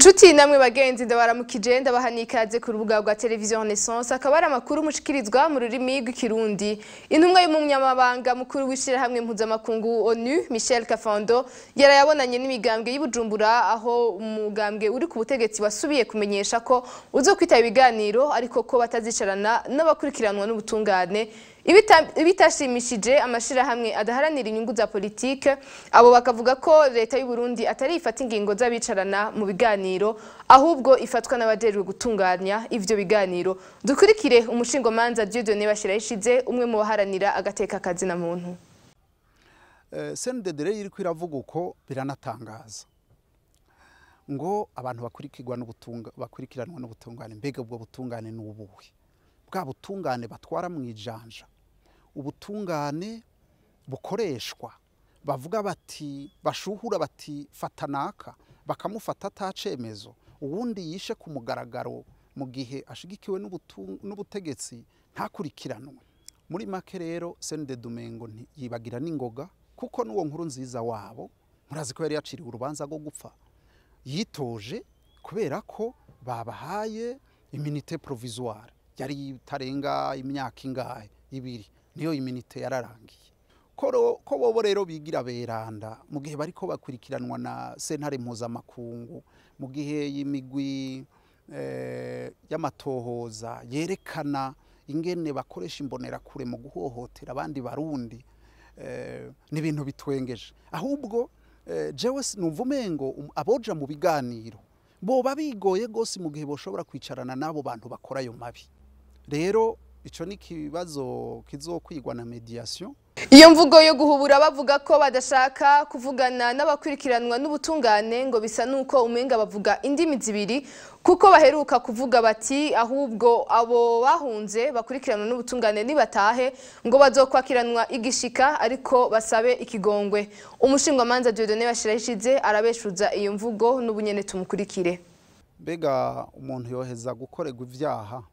Inshuti namwe bagenzi ndabaramukije ndabaha ikaze ku rubuga rwa televiziyo Renaissance akaba ari amakuru mushikirizwa mu rurimi rw'ikirundi. Intumwa y'umunyamabanga mukuru w'ishirahamwe mpuzamakungu ONU Michel Kafando yarayabonanye n'imigambwe y'Ibujumbura aho umugambwe uri ku butegetsi wasubiye kumenyesha ko uzokwitaba ibiganiro ariko ko batazicarana n'abakurikiranwa n'ubutungane ibitashimishije amashirahamwe adaharanira inyungu za politike. Abo bakavuga ko leta y'u Burundi atari ifata ingingo z'abicarana mu biganiro ahubwo ifatwa n'abajerwe gutunganya ivyo biganiro. Dukurikire umushingomanza Dieudonné Bashirayishize umwe mu baharanira agateka kazi na muntu. CNDD iri kwiravuga uko biranatangaza ngo abantu bakurikiranwa n'ubutungane mbega ubwo butungane n'ubuhe bwa butungane batwara mu ijanja ubutungane bukoreshwa bavuga bati bashuhura bati fatanaka bakamufata atacemezo uwundi yishe ku mugaragaro mu gihe ashigikiwe n'ubutegetsi ntakurikiranwe. Muri make rero CNDD umengo yibagira n'ingoga kuko n'uwo nkuru nziza wabo murazi ko yari yaciriwe urubanza rwo gupfa yitoje kubera ko babahaye immunité provisoire yari tarenga imyaka ingahe ibiri niyo immunité yararangiye ko bobo rero bigira beranda mu gihe bariko bakurikiranwa na sentare mpuzamakungu mu gihe y'imigwi y'amatohoza yerekana ingene bakoresha imbonera kure mu guhohotera abandi barundi n'ibintu bitwengeje ahubwo jewe numva umengo aboja mu biganiro boba bigoye gose mu gihe boshobora kwicarana nabo bantu bakora ayo mabi. Rero ico ni kibazo kizokwigwa na mediation. Iyo mvugo yo guhubura bavuga ko badashaka kuvugana n'abakurikiranwa n'ubutungane ngo bisa nuko umenga bavuga indimi zibiri kuko baheruka kuvuga bati ahubwo abo bahunze bakurikiranwa n'ubutungane nibatahe ngo bazokwakiranwa igishika ariko basabe ikigongwe. Umushingamanza Dieudonné Bashirayishize arabeshuza iyo mvugo n'ubunyene tumukurikire. Mbega umuntu yoheza gukorerwa ivyaha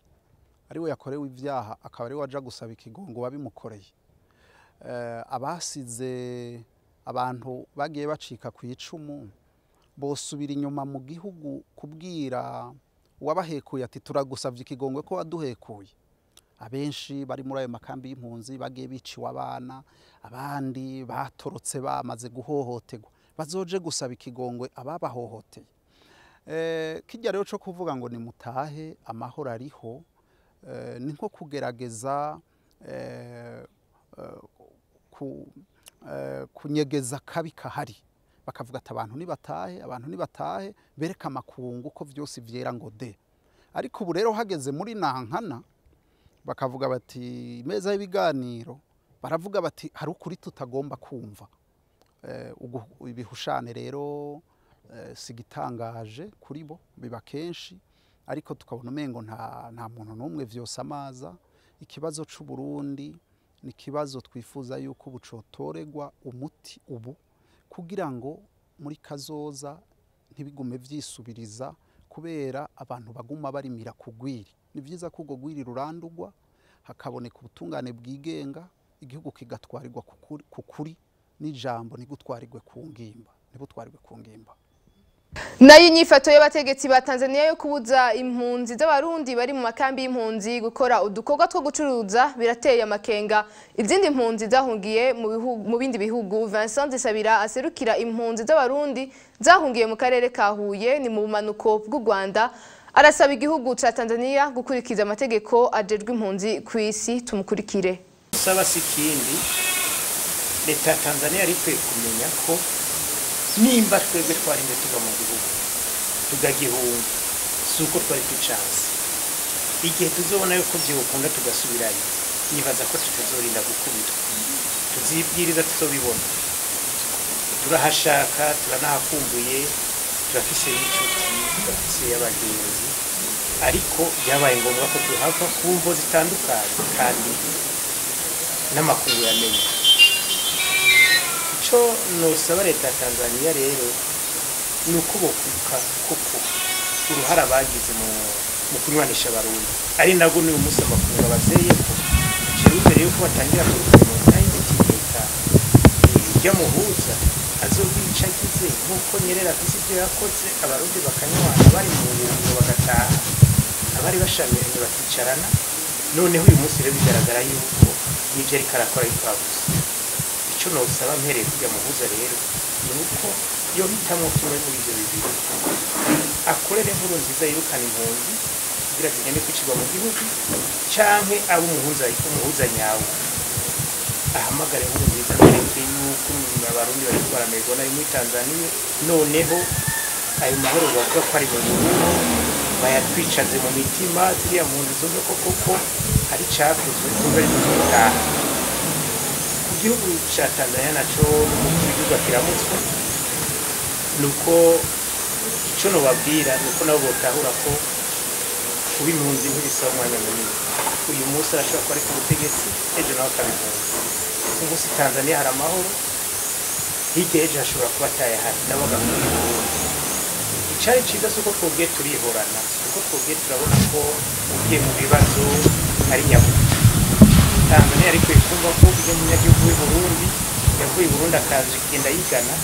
ariwe yakorewe ivyaha akaba ari waja gusaba ikigongo babimukoreye. Abasize abantu bagiye bacika ku icumu bosubira inyuma mu gihugu kubwira wabahekuye ati turagusavye ikigongwe ko waduhekuye. Abenshi bari muri ayo makambi y'impunzi bagiye biciwe abana abandi batorotse bamaze guhohoterwa bazoje gusaba ikigongwe ababahohoteye. Kijya rero cyo kuvuga ngo ni mutahe amahoro ariho ni nko kugerageza kunyegeza kabi kahari bakavuga ati abantu nibatahe bereka makungu ko vyose vyera ngo de. Ariko ubu rero hageze muri nankana bakavuga bati meza y'ibiganiro baravuga bati hari ukuri tutagomba kumva. Ibihushane rero sigitangaje kuri bo biba kenshi ariko tukabona umengo nta muntu n'umwe vyose amaza. Ikibazo c'u Burundi ni kibazo twifuza yuko bucotoregwa umuti ubu kugira ngo muri kazoza ntibigume vyisubiriza kubera abantu baguma barimira kugwiri. Ni vyiza ko ugo gwiri rurandurwa hakaboneka ubutungane bwigenga igihugu kigatwarirwa kukuri n'ijambo nigutwarirwe ku ngimba. Nayo inyifato y'abategetsi ba Tanzania yo kubuza impunzi z'abarundi bari mu makambi y'impunzi gukora udukorwa two gucuruza birateye amakenga. Izindi impunzi zahungiye mu bindi bihugu. Vincent Sabira aserukira impunzi z'abarundi zahungiye mu karere ka Huye ni mu bumanuko bw'u Rwanda arasaba igihugu ca Tanzania gukurikiza amategeko ajejwe impunzi kw'isi. Tumukurikire. Saba sikindi leta ya Tanzania arikwiye kumenya ko nimba twebwe twarinde tuva mu gihugu tugagihunga suko twari tucanze igihe tuzobona yuko byokunda tugasubirayo nibaza ko tutazorinda gukubitwa tuzibwiriza tuzobibona turahashaka turanahakumbuye turafise inshuti turafise y'abagenzi ariko byabaye ngombwa ko tuhava ku mvo zitandukanye kandi n'amakuru yamenye. Nosaba leta ya Tanzania rero nuko bokuka koko uruhara bagize mu kunywanisha abarundi ari nago ni umunsi amakuru abazeye ko jewe mbere yuko batangira kuruhuka leta ijya muhuza azobica agize nk'uko Nyerere afise ibyo yakoze abarundi bakanywana bari mu burundo bagataha abari bashamiranye bakicarana noneho uyu munsi rero bigaragara yuko n'ibyo ariko arakora yitwabuze icyo nosaba mpereye kujya muhuza rero ni uko yo hitamo kimwe muri ibyo bibiri akorere inkuru nziza yirukana impunzi kugira zigende kwicirwa mu gihugu canke abo umuhuza nyawe ahamagare inkuru nziza mwereke yuko abarundi bariko baramerwa nari muri Tanzania noneho ayo mahoro bavuga ko ari mu Burundi bayatwicaze mu mitima ziriya mpunzi zumve koko hari cakozwe zumve ari gutaha ku gihugu ca Tanzania naco n'umukuru w'igihugu akiramutswe nuko ico nobabwira nuko nabo botahura ko kuba impunzi ntibisaba umwanya munini uyu munsi arashobora kuba ari ku butegetsi ejo nawe akabihunza umunsi Tanzania hari amahoro hirya ejo hashobora kuba atayahari nabo agahunga icari ciza si uko twebwe turihorana kuko twebwe turabona ko ugiye mu bibazo ari nyabuzi Tanzania ariko ikumva ko uje munyagihugu w'i Burundi yavuye i Burundi akaza kugenda yigana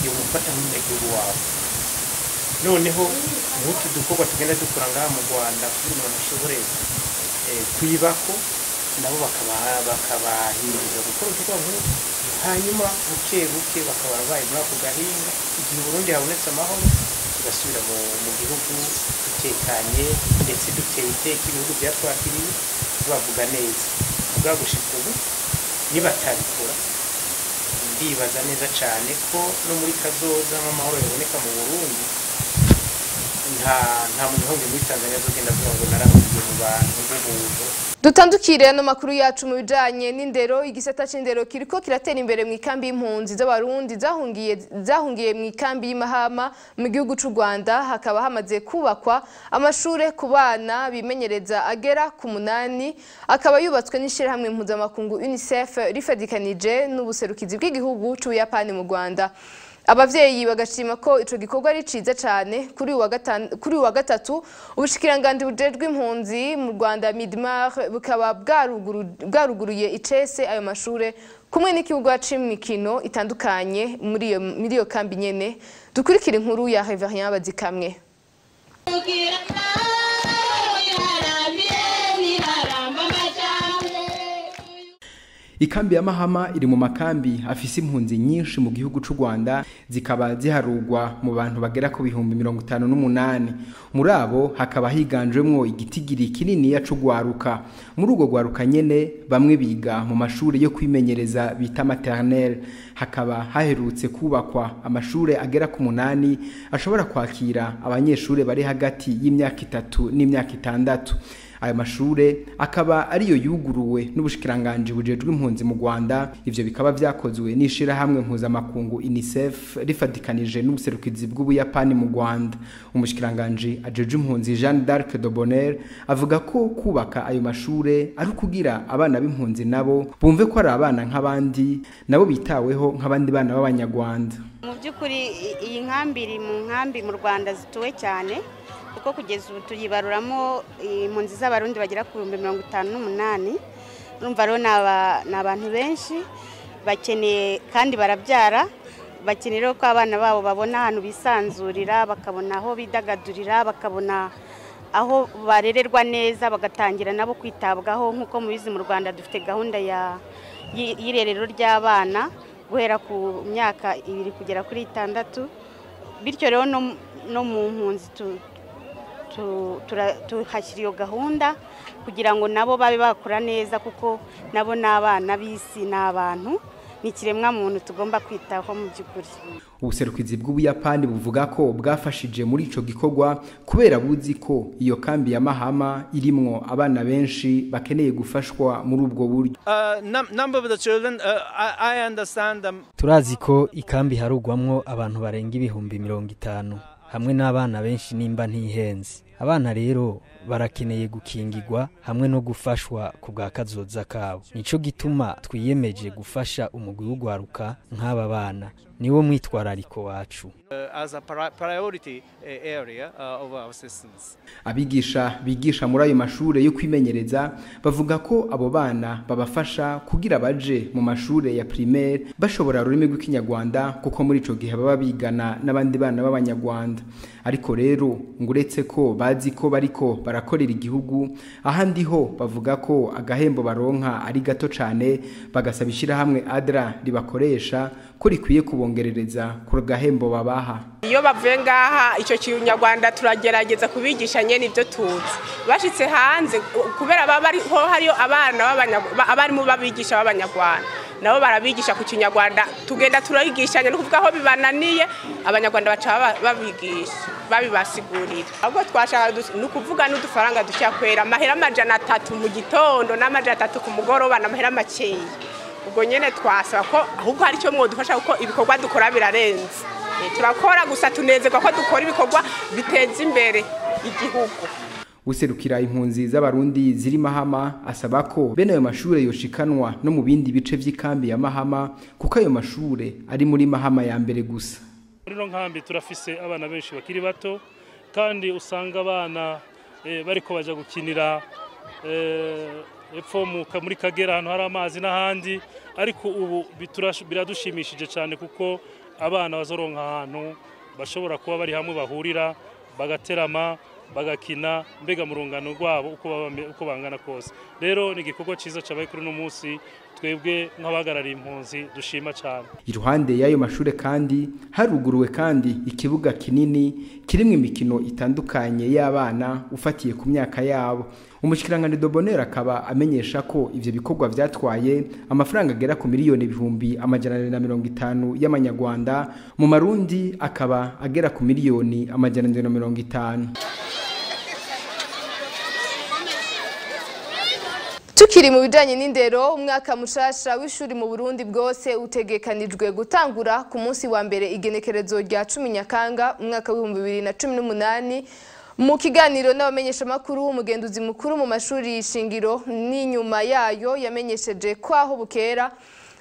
yomufata nk'umunyagihugu wawe noneho nk'utu dukorwa tugenda dukora ngaha mu Rwanda kugira ngo bashobore kwibako nabo bakabahiriza gukora udukorwa nk'utu hanyuma buke buke bakaba babaye muri ako gahinga igihe Burundi habonetse amahoro tugasubira mu gihugu dutekanye ndetse duteye iteka ibihugu byatwakiriye bavuga neza ubwa gushika ubu nibatabikora ndibaza neza cyane ko no muri kazoza nk'amahoro yaboneka mu Burundi nta muntu wo muri Tanzania azogenda avuga ngo narahugiye mu bantu b'ubuntu. Dutandukire no makuru yacu mu bijanye n'indero igisata c'indero kiriko kiratera imbere mu ikambi y'impunzi z'abarundi zahungiye mu ikambi y'Imahama mu gihugu c'u Rwanda hakaba hamaze kubakwa amashure ku bana bimenyereza agera ku 8 akaba yubatswe n'ishirahamwe mpuzamakungu UNICEF rifadikanije n'ubuserukizi bw'igihugu c'u Buyapani mu Rwanda. Abavyeyi bagashima ko ico gikorwa ari ciza cyane kuri wa gatatu ubushikiranganje bujejwe impunzi mu Rwanda Midmar bukaba bwaruguruye icese ayo mashure kumwe n'ikibuga c'imikino itandukanye muri iyo kambi nyene. Dukurikira inkuru ya Reverien Bazikamwe. Ikambi ya Mahama iri mu makambi afise impunzi nyinshi mu gihugu c'u Rwanda zikaba ziharugwa mu bantu bagera ku 58,000 muri abo hakaba higanjemwo igitigiri kinini ya cugwaruka muri ugo gwaruka nyene bamwe biga mu mashuri yo kwimenyereza bita maternelle hakaba haherutse kubakwa amashure agera ku 8 ashobora kwakira abanyeshure bari hagati y'imyaka 3 n'imyaka 6 ayo mashure akaba ariyo yuguruwe n'ubushikiranganje bujejwe impunzi mu Rwanda ivyo bikaba vyakozwe n'ishira hamwe mpuzamakungu UNICEF rifadikanije n'ubuserukizi bw'Ubuyapani mu Rwanda. Umushikiranganje ajeje impunzi Jeanne d'Arc de Bonheur avuga ko kubaka ayo mashure ari kugira abana b'impunzi nabo bumve ko ari abana nk'abandi nabo bitaweho nk'abandi bana b'abanyarwanda. Mu byukuri iyi nkambi iri mu nkambi mu Rwanda zituwe cyane kuko kugeza ubu tuyibaruramo impunzi z'abarundi bagera ku 58,000 urumva rero n'abantu benshi bakeneye kandi barabyara bakenera ko abana babo babona ahantu bisanzurira bakabona aho bidagadurira bakabona aho barererwa neza bagatangira nabo kwitabwaho nk'uko mubizi mu Rwanda dufite gahunda y'irerero ry'abana guhera ku myaka 2 kugera kuri 6 bityo rero no mu mpunzi tuhashyira iyo gahunda kugira ngo nabo babe bakora neza kuko nabo n'abana b'isi n'abantu nikiremwa muntu tugomba kwitaho mu byukuri. Ubuserukizi bw'Ubuyapani buvuga ko bwafashije muri ico gikorwa kubera buzi ko iyo kambi ya Mahama irimwo abana benshi bakeneye gufashwa muri ubwo buryo. Turazi ko ikambi harugwamwo abantu barenga 50,000 hamwe n'abana benshi nimba ntihenze abana rero barakeneye gukingirwa hamwe no gufashwa ku bwa kazoza kabo. Nico gituma twiyemeje gufasha umugwi w'ugwaruka nk'aba bana, niwo mwitwarariko wacu. As a priority area of our systems. Abigisha bigisha muri ayo mashure yo kwimenyereza bavuga ko abo bana babafasha kugira baje mu mashure ya primaire bashobora ururimi rw'ikinyarwanda kuko muri ico gihe baba bigana n'abandi bana b'abanyarwanda. Ariko rero nguretse ko bazi ko bariko barakorera igihugu, ahandi ho bavuga ko agahembo baronka ari gato cane, bagasabishira hamwe ADRA ribakoresha ko rikwiye kubongerereza ku gahembo babaha. Iyo bavuye ngaha icyo kinyarwanda turagerageza kubigisha nyene ivyo tuzi. Bashitse hanze kubera baba ho hariyo abana abarimu babigisha b'abanyarwanda, nabo barabigisha ku kinyarwanda, tugenda turayigishanya no kuvuga aho bibananiye abanyarwanda baca babigisha babibasigurira. Ahubwo twashaka no kuvuga n'udufaranga dushya kwera amahera 300 mu gitondo n'amajana 3 ku mugoroba n'amahera makeyi. Ubwo nyene twasaba ko ahubwo hari cyo mwodufasha kuko ibikorwa dukora birarenze. Turakora gusa tunezerwa ko dukora ibikorwa biteza imbere igihugu. Userukira impunzi z'abarundi ziri Mahama asaba ko bene ayo mashure yoshikanwa no mu bindi bice vy'ikambi ya Mahama kuko ayo mashure ari muri Mahama ya mbere gusa. Muri no nkambi turafise abana benshi bakiri bato kandi usanga abana bariko baja gukinira epfo muri Kagera hano hari amazi n'ahandi, ariko ubu biradushimishije cyane kuko abana bazoronka ahantu bashobora kuba bari hamwe bahurira bagaterama bagakina mbega mu rungano rwabo uko bangana kose. Rero ni igikorwa ciza cabaye kuri no munsi twebwe nk'abagarariye impunzi dushima cyane. Iruhande y'ayo mashure kandi haruguruwe kandi ikibuga kinini kirimwe imikino itandukanye y'abana ufatiye ku myaka yabo. Umushikiranganje Dobonera akaba amenyesha ko ivyo bikorwa vyatwaye amafaranga agera ku miliyoni 250 y'amanyarwanda, mu marundi akaba agera ku miliyoni 150. Tukiri mu bijanye n'indero, umwaka mushasha w'ishuri mu Burundi bwose utegekanijwe gutangura ku munsi wa mbere igenekerezo rya 10 Nyakanga umwaka wa 2018. Mu kiganiro n'abamenyesha makuru umugenduzi mukuru mu mashuri shingiro n'inyuma yayo yamenyesheje ko aho bukera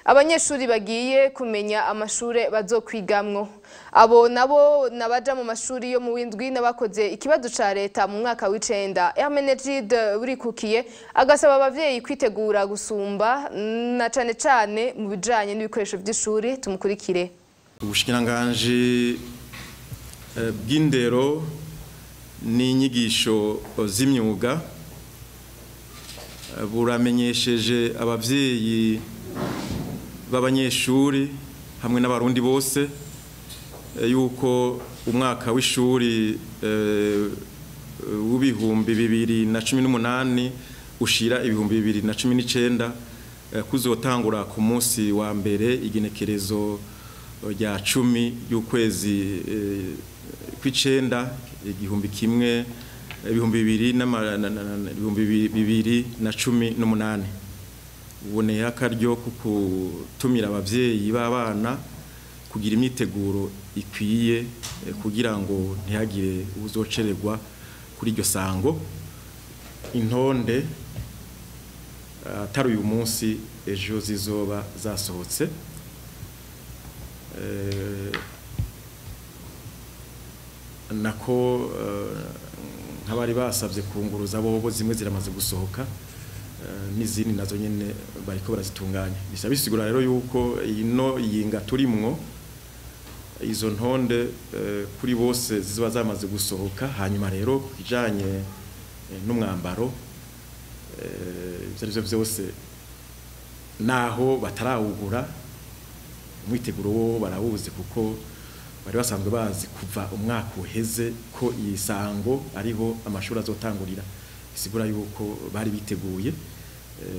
abanyeshuri bagiye kumenya amashure bazokwigamwo. Abo nabo nabaja mu mashuri yo mu windwi nabakoze ikibazo ca leta mu mwaka w'icenda. Hermenegilde Burikukiye agasaba abavyeyi kwitegura gusumba na cane cane mu bijanye n'ibikoresho vy'ishuri. Tumukurikire. Ubushikiranganje bw'indero n'inyigisho z'imyuga buramenyesheje abavyeyi b'abanyeshuri hamwe n'abarundi bose yuko umwaka w'ishuri w'ibihumbi 2018 ushira ibihumbi 2019 kuzotangura ku munsi wa mbere igenekerezo rya 10 y'ukwezi kw'icenda igihumbi kimwe ibihumbi 2018. Uboneye akaryo kutumira abavyeyi b'abana kugira imyiteguro ikwiye kugira ngo ntihagire uzocererwa kuri iryo sango. Intonde atari uyu munsi ejo zizoba zasohotse. Nako nk'abari basabye kunguruza bobo zimwe ziramaze gusohoka n'izindi nazo nyene bariko barazitunganya. Bisa bisigura rero yuko ino yinga turimwo izo ntonde kuri bose zizoba zamaze gusohoka. Hanyuma rero kijanye n'umwambaro ivyo vyose naho batarawugura umwiteguro wo barawuzi kuko bari basanzwe bazi kuva umwaka uheze ko isango ariho amashuri azotangurira. Isigura yuko bari biteguye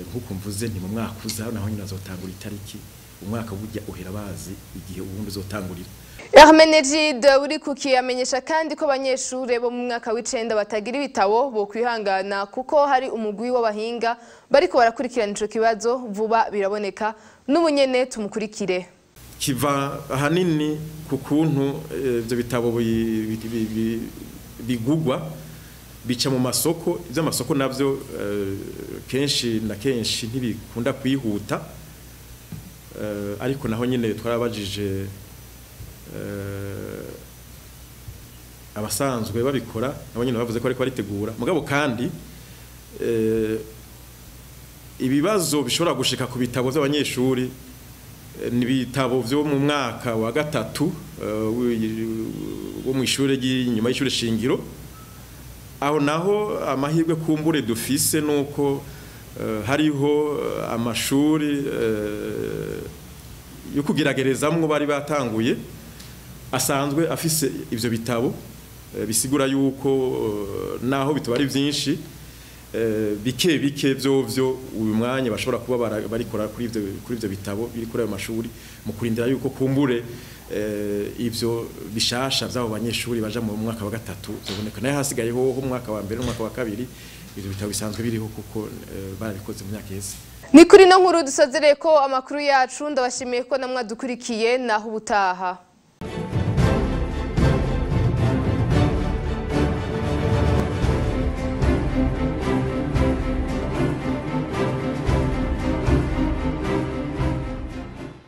nkuko mvuze nti mu mwaka uza naho nyina azotangura itariki umwaka burya uhera bazi igihe ubundi uzotangurira. Hermenegilde Burikukiye amenyesha kandi ko abanyeshure bo mu mwaka w'icenda batagira ibitabo bo kwihangana kuko hari umugwi w'abahinga bariko barakurikirana ico kibazo vuba biraboneka. N'ubunyene tumukurikire. Kiva ahanini ku kuntu ivyo bitabo bigugwa bica mu masoko iby'amasoko navyo kenshi na kenshi ntibikunda kwihuta ariko naho nyine twarabajije abasanzwe babikora nabo nyine bavuze ko ariko baritegura mugabo kandi ibibazo bishobora gushika ku bitabo by'abanyeshuri n'ibitabo byo mu mwaka wa gatatu wo mu ishure nyuma y'ishure shingiro aho naho amahirwe kumbure dufise nuko hariho amashuri yo kugiragerezamwo bari batanguye asanzwe afise ivyo bitabo bisigura yuko naho bitubari byinshi bike byo uyu mwanya bashobora kuba barikora kuri ivyo bitabo biri kuri ayo mashuri mu kurindira yuko kumbure ivyo bishasha by'abo banyeshuri baja mu mwaka wa gatatu zoboneka nayo hasigayeho mu mwaka wa mbere n'umwaka wa kabiri ivyo bitabo bisanzwe biriho kuko barabikoze mu myaka yeze. Ni kuri no nkuru dusozereye ko amakuru yacu ndabashimiye ko namwe dukurikiye naho ubutaha.